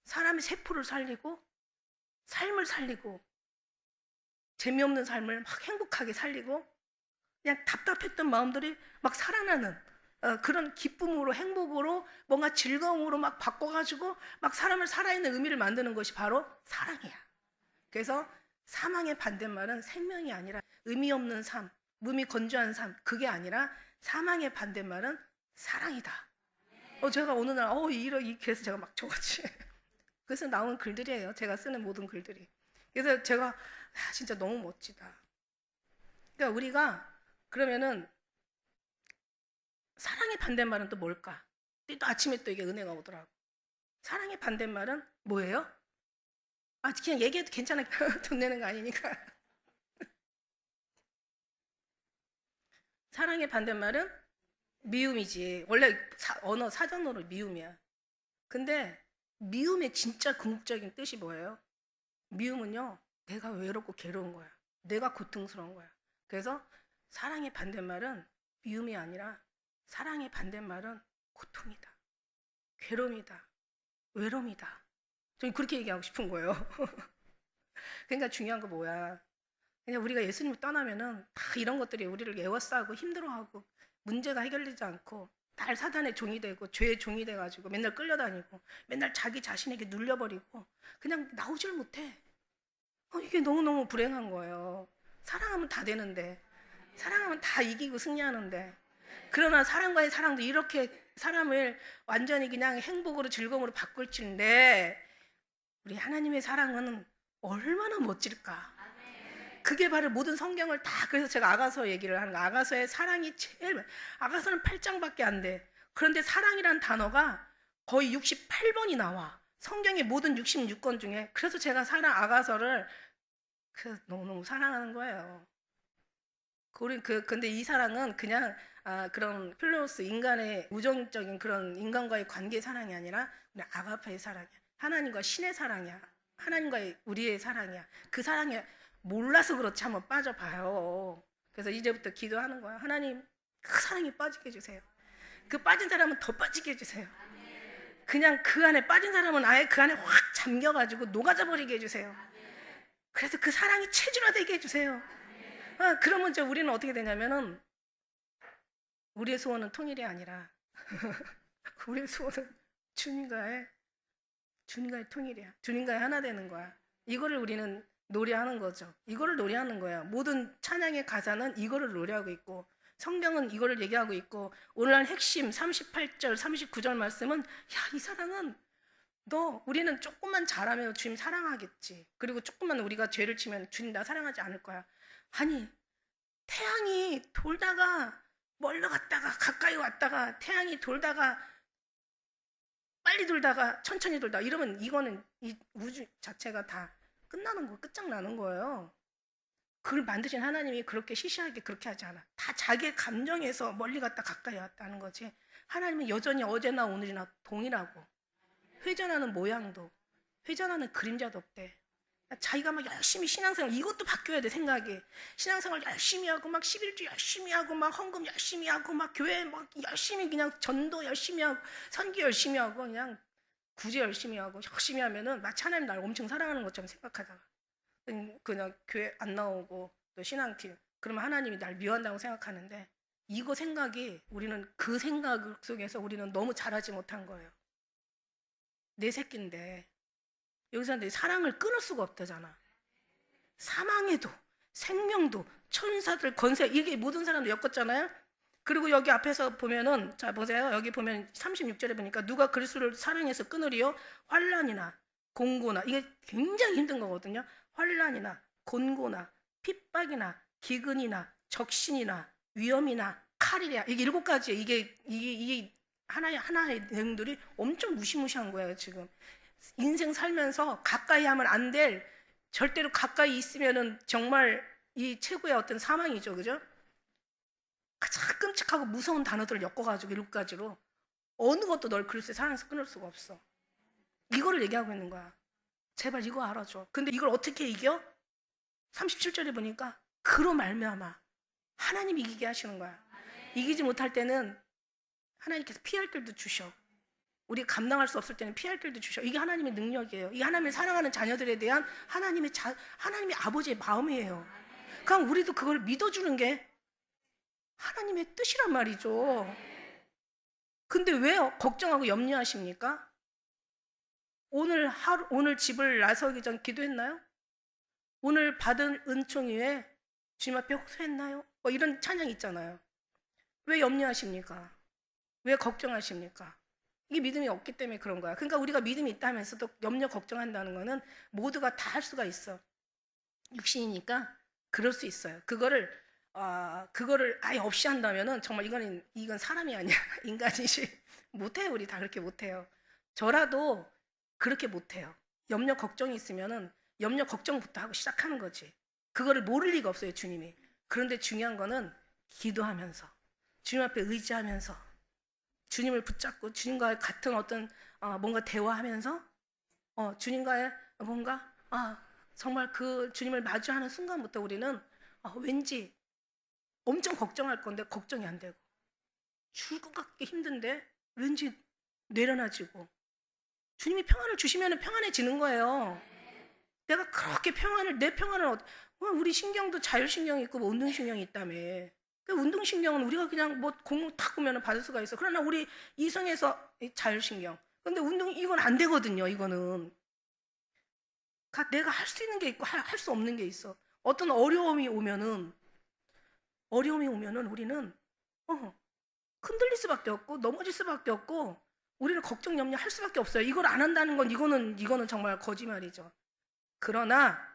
사람의 세포를 살리고 삶을 살리고 재미없는 삶을 막 행복하게 살리고 그냥 답답했던 마음들이 막 살아나는 그런 기쁨으로 행복으로 뭔가 즐거움으로 막 바꿔가지고 막 사람을 살아있는 의미를 만드는 것이 바로 사랑이야. 그래서 사망의 반대말은 생명이 아니라 의미 없는 삶, 몸이 건조한 삶, 그게 아니라 사망의 반대말은 사랑이다. 제가 어느 날 그래서 제가 막 적었지. 그래서 나온 글들이에요. 제가 쓰는 모든 글들이. 그래서 제가 진짜 너무 멋지다. 그러니까 우리가 그러면은 사랑의 반대말은 또 뭘까? 또 아침에 또 이게 은혜가 오더라고. 사랑의 반대말은 뭐예요? 그냥 얘기해도 괜찮아. 돈 내는 거 아니니까. 사랑의 반대말은 미움이지. 원래 언어 사전어로 미움이야. 근데 미움의 진짜 궁극적인 뜻이 뭐예요? 미움은요, 내가 외롭고 괴로운 거야. 내가 고통스러운 거야. 그래서 사랑의 반대말은 미움이 아니라 사랑의 반대말은 고통이다. 괴로움이다. 외로움이다. 저는 그렇게 얘기하고 싶은 거예요. 그러니까 중요한 거 뭐야? 그냥 우리가 예수님을 떠나면은 다 이런 것들이 우리를 애워싸고 힘들어하고 문제가 해결되지 않고 날 사단의 종이 되고 죄의 종이 돼가지고 맨날 끌려다니고 맨날 자기 자신에게 눌려버리고 그냥 나오질 못해. 이게 너무너무 불행한 거예요. 사랑하면 다 되는데, 사랑하면 다 이기고 승리하는데, 그러나 사랑과의 사랑도 이렇게 사람을 완전히 그냥 행복으로 즐거움으로 바꿀 줄인데, 우리 하나님의 사랑은 얼마나 멋질까. 그게 바로 모든 성경을 다, 그래서 제가 아가서 얘기를 하는 거예요. 아가서의 사랑이 아가서는 8장밖에 안 돼. 그런데 사랑이란 단어가 거의 68번이 나와. 성경의 모든 66권 중에. 그래서 제가 아가서를 너무너무 사랑하는 거예요. 근데 이 사랑은 그냥 그런 필로스 인간의 우정적인 그런 인간과의 관계 사랑이 아니라 우리 아가페의 사랑이야. 하나님과 신의 사랑이야. 하나님과의 우리의 사랑이야. 그 사랑에 몰라서 그렇지 한번 빠져봐요. 그래서 이제부터 기도하는 거야. 하나님, 그 사랑에 빠지게 해주세요. 그 빠진 사람은 더 빠지게 해주세요. 그냥 그 안에 빠진 사람은 아예 그 안에 확 잠겨가지고 녹아져 버리게 해주세요. 그래서 그 사랑이 체질화되게 해주세요. 그러면 이제 우리는 어떻게 되냐면은 우리의 소원은 통일이 아니라 우리의 소원은 주님과의 통일이야. 주님과의 하나 되는 거야. 이거를 우리는 노래하는 거죠. 이거를 노래하는 거야. 모든 찬양의 가사는 이거를 노래하고 있고 성경은 이거를 얘기하고 있고 오늘날 핵심 38절 39절 말씀은 이 사랑은 우리는 조금만 잘하면 주님 사랑하겠지. 그리고 조금만 우리가 죄를 치면 주님 나 사랑하지 않을 거야. 아니, 태양이 돌다가 멀리 갔다가 가까이 왔다가 태양이 돌다가 빨리 돌다가 천천히 돌다가 이러면 이거는 이 우주 자체가 다 끝장나는 거예요. 그걸 만드신 하나님이 그렇게 시시하게 그렇게 하지 않아. 다 자기의 감정에서 멀리 갔다 가까이 왔다는 거지. 하나님은 여전히 어제나 오늘이나 동일하고 회전하는 모양도 회전하는 그림자도 없대. 자기가 막 열심히 신앙생활 이것도 바뀌어야 돼. 생각이 신앙생활 열심히 하고 막 11주 열심히 하고 막 헌금 열심히 하고 막 교회 막 열심히 그냥 전도 열심히 하고 선교 열심히 하고 그냥 구제 열심히 하고 열심히 하면은 마치 하나님 날 엄청 사랑하는 것처럼 생각하잖아. 그냥 교회 안 나오고 또 신앙팀 그러면 하나님이 날 미워한다고 생각하는데 이거 생각이 우리는 그 생각 속에서 우리는 너무 잘하지 못한 거예요. 내 새끼인데 여기서 내 사랑을 끊을 수가 없다잖아. 사망에도 생명도 천사들 권세 이게 모든 사람들 엮었잖아요. 그리고 여기 앞에서 보면은 자 보세요. 여기 보면 36절에 보니까 누가 그리스도를 사랑해서 끊으리요? 환난이나 공고나 이게 굉장히 힘든 거거든요. 환난이나 곤고나 핍박이나 기근이나 적신이나 위험이나 칼이랴 이게 7가지 이게 하나의 내용들이 엄청 무시무시한 거예요. 지금 인생 살면서 가까이 하면 안 될 절대로 가까이 있으면은 정말 이 최고의 어떤 사망이죠. 그죠? 가장 끔찍하고 무서운 단어들을 엮어가지고 7가지로 어느 것도 널 그리스도의 사랑에서 끊을 수가 없어. 이거를 얘기하고 있는 거야. 제발 이거 알아줘. 근데 이걸 어떻게 이겨? 37절에 보니까 그로 말미암아 하나님이 이기게 하시는 거야. 이기지 못할 때는 하나님께서 피할 길도 주셔. 우리 감당할 수 없을 때는 피할 길도 주셔. 이게 하나님의 능력이에요. 이게 하나님의 사랑하는 자녀들에 대한 하나님의 아버지의 마음이에요. 그럼 우리도 그걸 믿어주는 게 하나님의 뜻이란 말이죠. 근데 왜 걱정하고 염려하십니까? 오늘 집을 나서기 전 기도했나요? 오늘 받은 은총 위에 주님 앞에 호소했나요? 뭐 이런 찬양 있잖아요. 왜 염려하십니까? 왜 걱정하십니까? 이게 믿음이 없기 때문에 그런 거야. 그러니까 우리가 믿음이 있다면서도 염려 걱정한다는 거는 모두가 다 할 수가 있어. 육신이니까 그럴 수 있어요. 그거를 아예 없이 한다면은 정말 이건 사람이 아니야. 인간이지. 못해요. 우리 다 그렇게 못해요. 저라도 그렇게 못해요. 염려 걱정이 있으면은 염려 걱정부터 하고 시작하는 거지. 그거를 모를 리가 없어요, 주님이. 그런데 중요한 거는 기도하면서 주님 앞에 의지하면서 주님을 붙잡고 주님과의 같은 어떤 뭔가 대화하면서 주님과의 뭔가 정말 그 주님을 마주하는 순간부터 우리는 왠지 엄청 걱정할 건데 걱정이 안 되고 죽을 것 같기 힘든데 왠지 내려놔지고 주님이 평안을 주시면 평안해지는 거예요. 내가 그렇게 내 평안을 우리 신경도 자율신경이 있고 뭐 운동신경이 있다며. 그 운동신경은 우리가 그냥 뭐 공을 탁 보면 받을 수가 있어. 그러나 우리 이성에서 자율신경. 근데 이건 안 되거든요. 이거는 내가 할 수 있는 게 있고 할 수 없는 게 있어. 어떤 어려움이 오면은 우리는 흔들릴 수밖에 없고 넘어질 수밖에 없고 우리는 걱정 염려할 수밖에 없어요. 이걸 안 한다는 건 이거는 정말 거짓말이죠. 그러나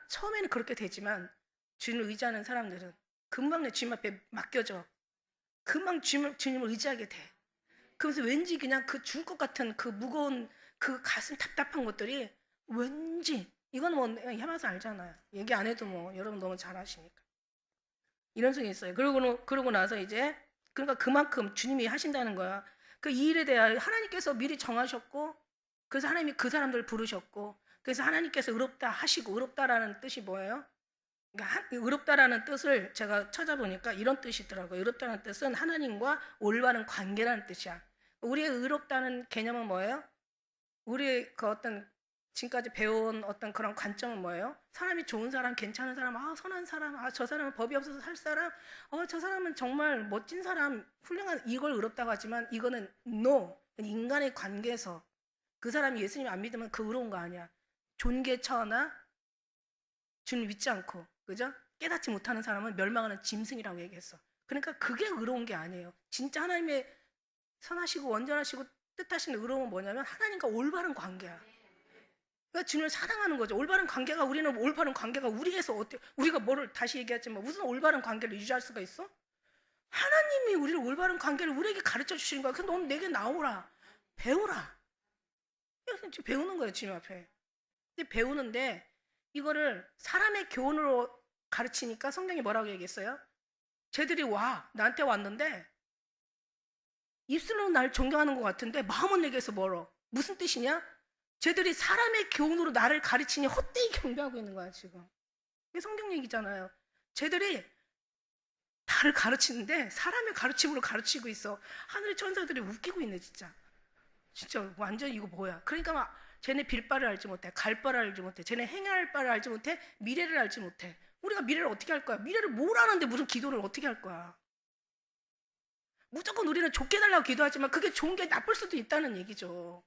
처음에는 그렇게 되지만 주님을 의지하는 사람들은 금방 내 주님 앞에 맡겨져. 금방 주님을 의지하게 돼. 그러면서 왠지 그냥 그 죽을 것 같은 그 무거운 그 가슴 답답한 것들이 왠지 이건 뭐 해봐서 알잖아요. 얘기 안 해도 뭐 여러분 너무 잘 아시니까. 이런 속에 있어요. 그러고 나서 이제 그러니까 그만큼 주님이 하신다는 거야. 그 이 일에 대하여 하나님께서 미리 정하셨고 그래서 하나님이 그 사람들을 부르셨고 그래서 하나님께서 의롭다 하시고 의롭다라는 뜻이 뭐예요? 그러니까 의롭다라는 뜻을 제가 찾아보니까 이런 뜻이더라고요. 의롭다는 뜻은 하나님과 올바른 관계라는 뜻이야. 우리의 의롭다는 개념은 뭐예요? 우리 그 어떤 지금까지 배운 어떤 그런 관점은 뭐예요? 사람이 좋은 사람, 괜찮은 사람, 선한 사람, 저 사람은 법이 없어서 살 사람, 저 사람은 정말 멋진 사람, 훌륭한 이걸 의롭다고 하지만 이거는 no, 인간의 관계에서 그 사람이 예수님 안 믿으면 그 의로운 거 아니야. 존귀에 처하나 주님 믿지 않고, 그죠? 깨닫지 못하는 사람은 멸망하는 짐승이라고 얘기했어. 그러니까 그게 의로운 게 아니에요. 진짜 하나님의 선하시고 원전하시고 뜻하시는 의로움은 뭐냐면 하나님과 올바른 관계야. 그러니까 주님을 사랑하는 거죠. 우리는 올바른 관계가 우리에서 우리가 뭐를 다시 얘기했지만 무슨 올바른 관계를 유지할 수가 있어? 하나님이 우리를 올바른 관계를 우리에게 가르쳐 주시는 거야. 그래서 너는 내게 나오라. 배우라. 지금 배우는 거예요, 주님 앞에. 근데 배우는데 이거를 사람의 교훈으로 가르치니까 성경이 뭐라고 얘기했어요? 쟤들이 나한테 왔는데 입술로는 날 존경하는 것 같은데 마음은 내게서 멀어. 무슨 뜻이냐? 쟤들이 사람의 교훈으로 나를 가르치니 헛되이 경배하고 있는 거야 지금. 이게 성경 얘기잖아요. 쟤들이 나를 가르치는데 사람의 가르침으로 가르치고 있어. 하늘의 천사들이 웃기고 있네 진짜. 진짜 완전 이거 뭐야. 그러니까 막 쟤네 빌 바를 알지 못해. 갈 바를 알지 못해. 쟤네 행할 바를 알지 못해. 미래를 알지 못해. 우리가 미래를 어떻게 할 거야? 미래를 뭘 아는데 무슨 기도를 어떻게 할 거야? 무조건 우리는 좋게 달라고 기도하지만 그게 좋은 게 나쁠 수도 있다는 얘기죠.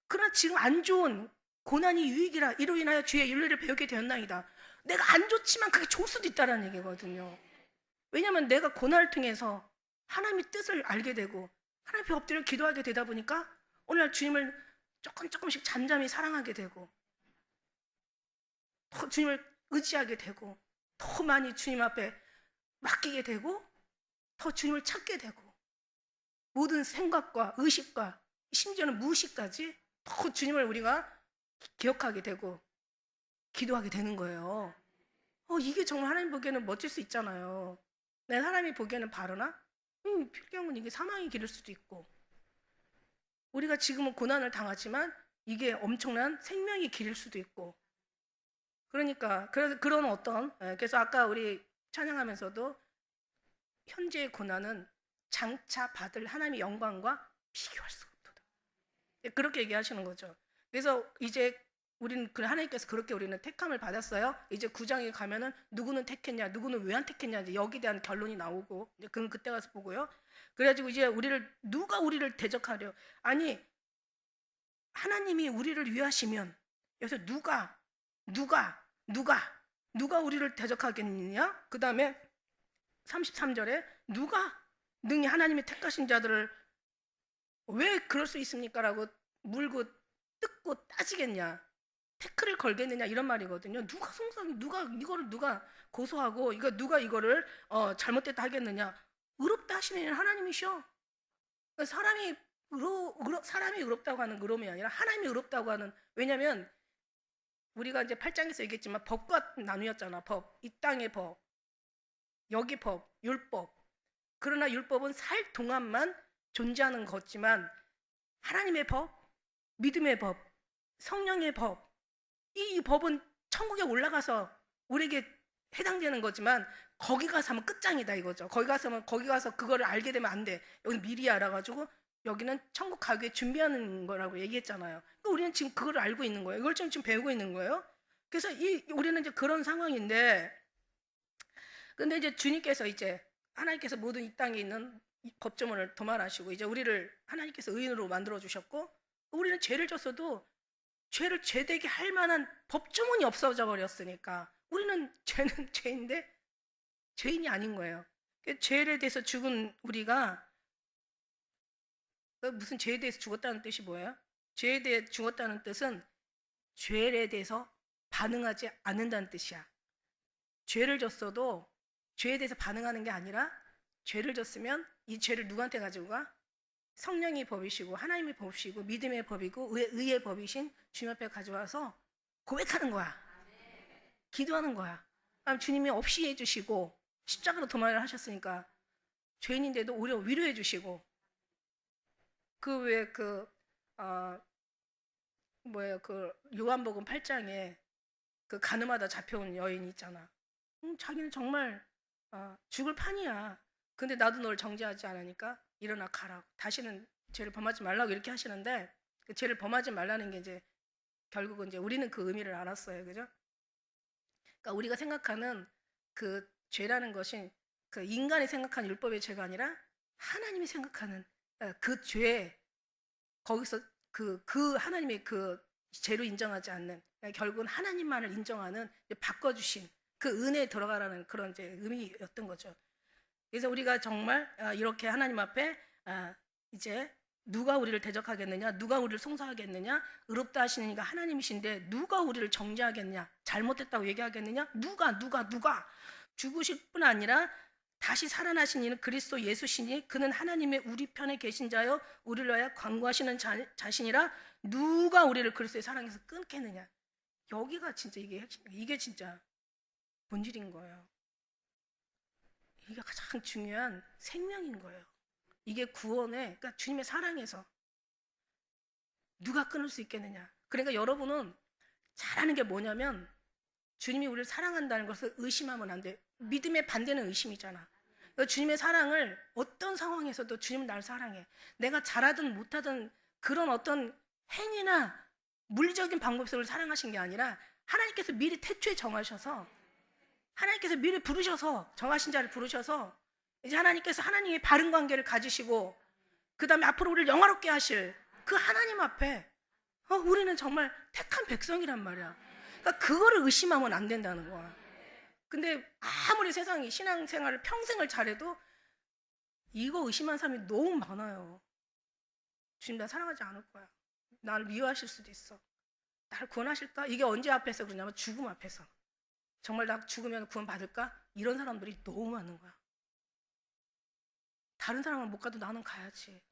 그러나 지금 안 좋은 고난이 유익이라 이로 인하여 주의 윤리를 배우게 되었나이다. 내가 안 좋지만 그게 좋을 수도 있다는 얘기거든요. 왜냐하면 내가 고난을 통해서 하나님의 뜻을 알게 되고 하나님 앞에 엎드려 기도하게 되다 보니까 오늘날 주님을 조금씩 잠잠히 사랑하게 되고 더 주님을 의지하게 되고 더 많이 주님 앞에 맡기게 되고 더 주님을 찾게 되고 모든 생각과 의식과 심지어는 무의식까지 더 주님을 우리가 기억하게 되고 기도하게 되는 거예요. 이게 정말 하나님 보기에는 멋질 수 있잖아요. 내 사람이 보기에는 바르나? 필경은 이게 사망의 길일 수도 있고 우리가 지금은 고난을 당하지만 이게 엄청난 생명의 길일 수도 있고 그러니까 그런 그래서 아까 우리 찬양하면서도 현재의 고난은 장차 받을 하나님의 영광과 비교할 수가 없도다. 그렇게 얘기하시는 거죠. 그래서 이제 우리는 하나님께서 그렇게 우리는 택함을 받았어요. 이제 9장에 가면은 누구는 택했냐, 누구는 왜 안 택했냐 이제 여기에 대한 결론이 나오고 이제 그건 그때 가서 보고요. 그래가지고 이제 누가 우리를 대적하려? 아니 하나님이 우리를 위하시면 여기서 누가 누가 우리를 대적하겠느냐? 그 다음에 33절에 누가 능히 하나님의 택하신 자들을 왜 그럴 수 있습니까? 라고 물고 뜯고 따지겠냐? 태클을 걸겠느냐? 이런 말이거든요. 누가 송사하게, 누가 고소하고, 누가 이거를 잘못됐다 하겠느냐? 의롭다 하시는 이는 하나님이셔. 사람이 의롭다고 하는 의로움이 아니라 하나님이 의롭다고 하는, 왜냐면 우리가 이제 8장에서 얘기했지만 법과 나누었잖아. 법, 이 땅의 법, 여기 법, 율법. 그러나 율법은 살 동안만 존재하는 거지만 하나님의 법, 믿음의 법, 성령의 법, 이 법은 천국에 올라가서 우리에게 해당되는 거지만 거기 가서 하면 끝장이다 이거죠. 거기 가서 그거를 알게 되면 안 돼. 여기는 미리 알아가지고 여기는 천국 가기 위해 준비하는 거라고 얘기했잖아요. 그러니까 우리는 지금 그걸 알고 있는 거예요. 이걸 지금 배우고 있는 거예요. 그래서 우리는 이제 그런 상황인데, 근데 이제 주님께서 이제 하나님께서 모든 이 땅에 있는 법조문을 도말하시고 이제 우리를 하나님께서 의인으로 만들어 주셨고, 우리는 죄를 졌어도 죄를 죄되게 할 만한 법조문이 없어져 버렸으니까 우리는 죄는 죄인데 죄인이 아닌 거예요. 죄에 대해서 죽은 우리가, 무슨 죄에 대해서 죽었다는 뜻이 뭐예요? 죄에 대해 죽었다는 뜻은 죄에 대해서 반응하지 않는다는 뜻이야. 죄를 졌어도 죄에 대해서 반응하는 게 아니라, 죄를 졌으면 이 죄를 누구한테 가지고 가? 성령이 법이시고 하나님의 법이시고 믿음의 법이고 의의 법이신 주님 앞에 가져와서 고백하는 거야. 기도하는 거야. 주님이 없이 해주시고 십자가로 도말을 하셨으니까 죄인인데도 오히려 위로해 주시고, 요한복음 8장에 그 가늠하다 잡혀온 여인이 있잖아. 자기는 정말 죽을 판이야. 근데 나도 널 정죄하지 않으니까 일어나 가라고, 다시는 죄를 범하지 말라고 이렇게 하시는데, 그 죄를 범하지 말라는 게 이제 결국은 이제 우리는 그 의미를 알았어요. 그죠? 그러니까 우리가 생각하는 그 죄라는 것이 그 인간이 생각하는 율법의 죄가 아니라 하나님이 생각하는 그 죄, 거기서 그 하나님의 그 죄로 인정하지 않는, 결국은 하나님만을 인정하는, 바꿔주신 그 은혜에 들어가라는 그런 이제 의미였던 거죠. 그래서 우리가 정말 이렇게 하나님 앞에 이제 누가 우리를 대적하겠느냐, 누가 우리를 송사하겠느냐, 의롭다 하시는 이가 하나님이신데 누가 우리를 정죄하겠냐, 잘못됐다고 얘기하겠느냐, 누가 죽으실 뿐 아니라 다시 살아나신 이는 그리스도 예수시니 그는 하나님의 우리 편에 계신 자여 우리를 위하여 간구하시는 자신이라 누가 우리를 그리스도의 사랑에서 끊겠느냐. 여기가 진짜 이게 핵심, 이게 진짜 본질인 거예요. 이게 가장 중요한 생명인 거예요. 이게 구원의, 그러니까 주님의 사랑에서 누가 끊을 수 있겠느냐. 그러니까 여러분은 잘하는 게 뭐냐면, 주님이 우리를 사랑한다는 것을 의심하면 안 돼. 믿음의 반대는 의심이잖아. 그러니까 주님의 사랑을 어떤 상황에서도 주님은 날 사랑해. 내가 잘하든 못하든 그런 어떤 행위나 물리적인 방법 속으로 사랑하신 게 아니라 하나님께서 미리 태초에 정하셔서, 하나님께서 미리 부르셔서, 정하신 자를 부르셔서 이제 하나님께서 하나님의 바른 관계를 가지시고 그 다음에 앞으로 우리를 영화롭게 하실 그 하나님 앞에 우리는 정말 택한 백성이란 말이야. 그러니까 그거를 의심하면 안 된다는 거야. 근데 아무리 세상이 신앙생활을 평생을 잘해도 이거 의심한 사람이 너무 많아요. 주님 나 사랑하지 않을 거야. 나를 미워하실 수도 있어. 나를 구원하실까? 이게 언제 앞에서 그러냐면 죽음 앞에서. 정말 나 죽으면 구원 받을까? 이런 사람들이 너무 많은 거야. 다른 사람은 못 가도 나는 가야지.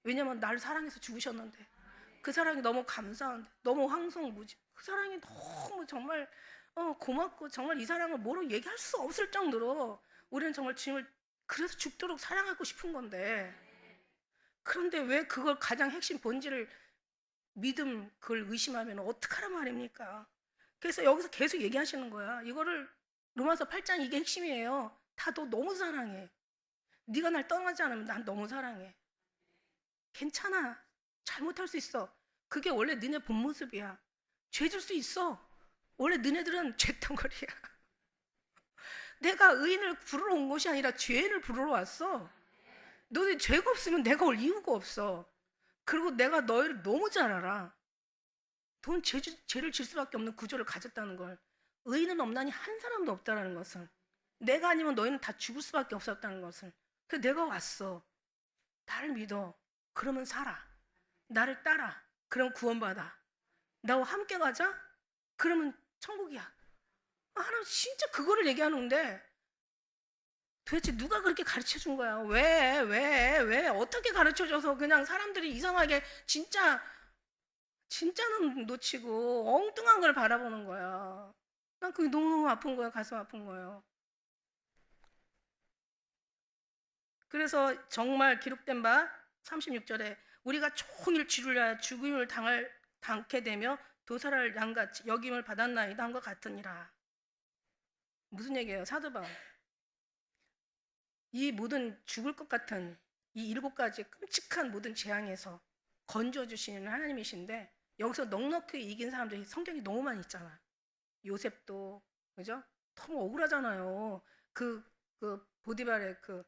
왜냐면 나를 사랑해서 죽으셨는데, 그 사랑이 너무 감사한데, 너무 황송무지. 그 사랑이 너무 정말 고맙고, 정말 이 사랑을 뭐로 얘기할 수 없을 정도로 우리는 정말 주님을 그래서 죽도록 사랑하고 싶은 건데, 그런데 왜 그걸 가장 핵심 본질을 믿음 그걸 의심하면 어떡하란 말입니까? 그래서 여기서 계속 얘기하시는 거야. 이거를 로마서 8장 이게 핵심이에요. 다 너 너무 사랑해. 네가 날 떠나지 않으면 난 너무 사랑해. 괜찮아. 잘못할 수 있어. 그게 원래 너네 본 모습이야. 죄 질 수 있어. 원래 너네들은 죄덩어리야. 내가 의인을 부르러 온 것이 아니라 죄인을 부르러 왔어. 너네 죄가 없으면 내가 올 이유가 없어. 그리고 내가 너희를 너무 잘 알아. 넌 죄를 질 수밖에 없는 구조를 가졌다는 걸 의인은 없나니 한 사람도 없다라는 것을, 내가 아니면 너희는 다 죽을 수밖에 없었다는 것을. 그래서 내가 왔어. 나를 믿어. 그러면 살아. 나를 따라. 그럼 구원받아. 나와 함께 가자. 그러면 천국이야. 하나님 진짜 그거를 얘기하는데 도대체 누가 그렇게 가르쳐 준 거야? 왜 어떻게 가르쳐 줘서 그냥 사람들이 이상하게 진짜는 놓치고 엉뚱한 걸 바라보는 거야. 난 그게 너무너무 아픈 거야. 가슴 아픈 거예요. 그래서 정말 기록된 바 36절에 우리가 종일 주를 죽음을 당케 되며 도살할 양같이 여김을 받았나이다 한 것 같으니라. 무슨 얘기예요? 사도 바울. 이 모든 죽을 것 같은 이 7가지 끔찍한 모든 재앙에서 건져주시는 하나님이신데 여기서 넉넉히 이긴 사람들이 성경이 너무 많이 있잖아. 요셉도 그죠? 너무 억울하잖아요. 그 보디발의 그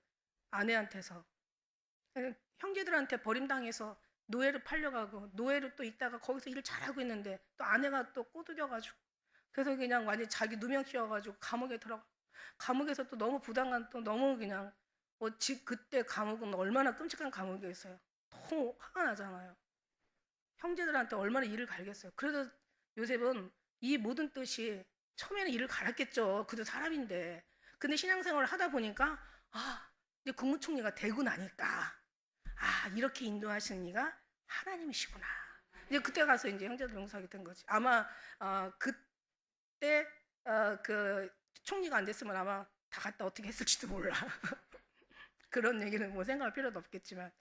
아내한테서 형제들한테 버림당해서 노예로 팔려가고 노예로 또 있다가 거기서 일을 잘하고 있는데 또 아내가 또 꼬드겨가지고 그래서 그냥 완전 자기 누명 씌워가지고 감옥에 들어가. 감옥에서 또 너무 부당한 또 너무 그냥 그때 감옥은 얼마나 끔찍한 감옥이었어요. 너무 화가 나잖아요. 형제들한테 얼마나 이를 갈겠어요. 그래서 요셉은 이 모든 뜻이 처음에는 이를 갈았겠죠. 그도 사람인데. 근데 신앙생활을 하다 보니까 이제 국무총리가 되고 나니까 이렇게 인도하시는 이가 하나님이시구나. 이제 그때 가서 이제 형제들 용서하게 된 거지. 아마 그때 그 총리가 안 됐으면 아마 다 갖다 어떻게 했을지도 몰라. 그런 얘기는 뭐 생각할 필요도 없겠지만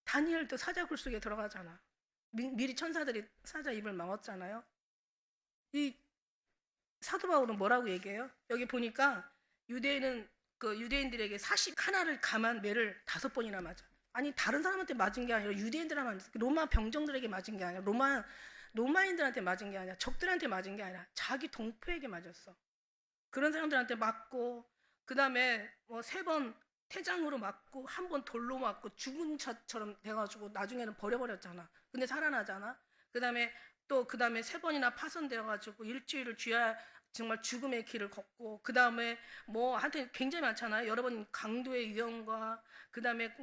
다니엘도 사자 굴 속에 들어가잖아. 미리 천사들이 사자 입을 막았잖아요. 이 사도 바울은 뭐라고 얘기해요? 여기 보니까 유대인들에게 41를 감한 매를 5번이나 맞아. 아니 다른 사람한테 맞은 게 아니라 유대인들한테 로마 병정들에게 맞은 게 아니라 로마인들한테 맞은 게 아니라 적들한테 맞은 게 아니라 자기 동포에게 맞았어. 그런 사람들한테 맞고 그 다음에 뭐 3번 태장으로 맞고 1번 돌로 맞고 죽은 자처럼 돼가지고 나중에는 버려버렸잖아. 근데 살아나잖아. 그 다음에 3번이나 파손되어가지고 일주일을 정말 죽음의 길을 걷고 그 다음에 뭐 하여튼 굉장히 많잖아요. 여러분 강도의 위험과 그 다음에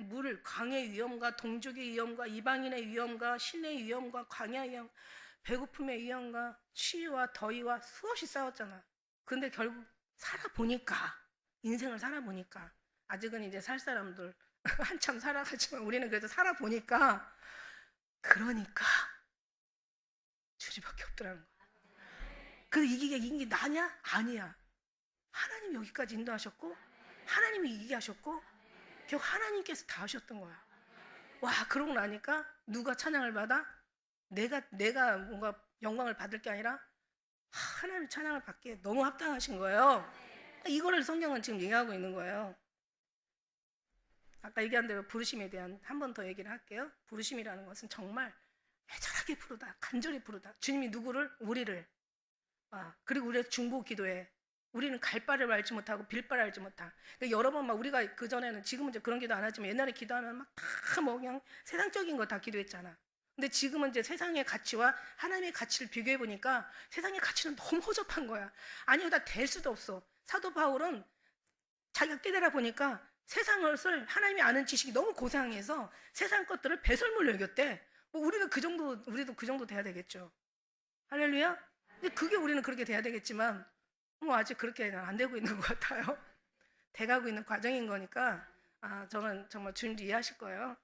강의 위험과 동족의 위험과 이방인의 위험과 신의 위험과 광야의 위험, 배고픔의 위험과 추위와 더위와 수없이 싸웠잖아. 근데 결국 인생을 살아보니까 아직은 이제 살 사람들 한참 살아가지만 우리는 그래도 살아보니까 그러니까 주님밖에 없더라는 거야. 그 이긴 게 나냐? 아니야. 하나님이 여기까지 인도하셨고 하나님이 이기게 하셨고 결국 하나님께서 다 하셨던 거야. 와, 그러고 나니까 누가 찬양을 받아? 내가 뭔가 영광을 받을 게 아니라 하나님 찬양을 받기에 너무 합당하신 거예요. 이거를 성경은 지금 얘기하고 있는 거예요. 아까 얘기한 대로 부르심에 대한 한 번 더 얘기를 할게요. 부르심이라는 것은 정말 애절하게 부르다, 간절히 부르다. 주님이 누구를? 우리를. 그리고 우리가 중보 기도해. 우리는 갈 바를 알지 못하고 빌 바를 알지 못하. 그러니까 여러 번 우리가 그전에는 지금은 이제 그런 기도 안 하지만 옛날에 기도하면 막 다 뭐 그냥 세상적인 거 다 기도했잖아. 근데 지금은 이제 세상의 가치와 하나님의 가치를 비교해 보니까 세상의 가치는 너무 허접한 거야. 아니, 다 될 수도 없어. 사도 바울은 자기가 깨달아 보니까 세상을 하나님이 아는 지식이 너무 고상해서 세상 것들을 배설물로 여겼대. 우리도 그 정도 돼야 되겠죠. 할렐루야. 근데 그게 우리는 그렇게 돼야 되겠지만 아직 그렇게는 안 되고 있는 것 같아요. 돼가고 있는 과정인 거니까 저는 정말 주님도 이해하실 거예요.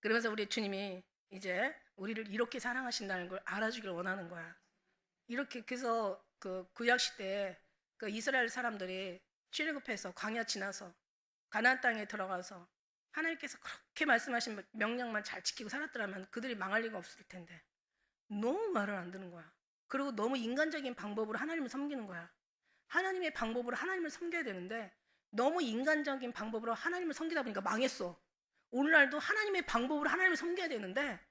그러면서 우리 주님이 이제 우리를 이렇게 사랑하신다는 걸 알아주길 원하는 거야. 이렇게 그래서 그 구약 시대에 그 이스라엘 사람들이 출애굽해서 광야 지나서 가나안 땅에 들어가서 하나님께서 그렇게 말씀하신 명령만 잘 지키고 살았더라면 그들이 망할 리가 없을 텐데 너무 말을 안 듣는 거야. 그리고 너무 인간적인 방법으로 하나님을 섬기는 거야. 하나님의 방법으로 하나님을 섬겨야 되는데 너무 인간적인 방법으로 하나님을 섬기다 보니까 망했어. 오늘날도 하나님의 방법으로 하나님을 섬겨야 되는데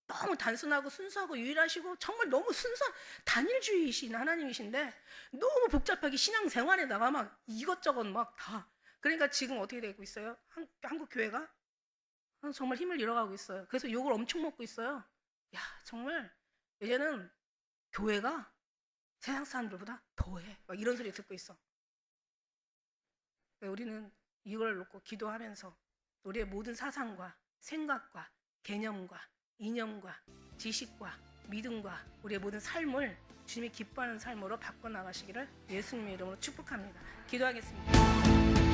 너무 단순하고 순수하고 유일하시고 정말 너무 순수한 단일주의이신 하나님이신데 너무 복잡하게 신앙생활에다가 막 이것저것 막 다. 그러니까 지금 어떻게 되고 있어요? 한국 교회가 정말 힘을 잃어가고 있어요. 그래서 욕을 엄청 먹고 있어요. 야, 정말 이제는 교회가 세상 사람들보다 더해. 막 이런 소리 듣고 있어. 우리는 이걸 놓고 기도하면서 우리의 모든 사상과 생각과 개념과 이념과 지식과 믿음과 우리의 모든 삶을 주님이 기뻐하는 삶으로 바꿔나가시기를 예수님의 이름으로 축복합니다. 기도하겠습니다.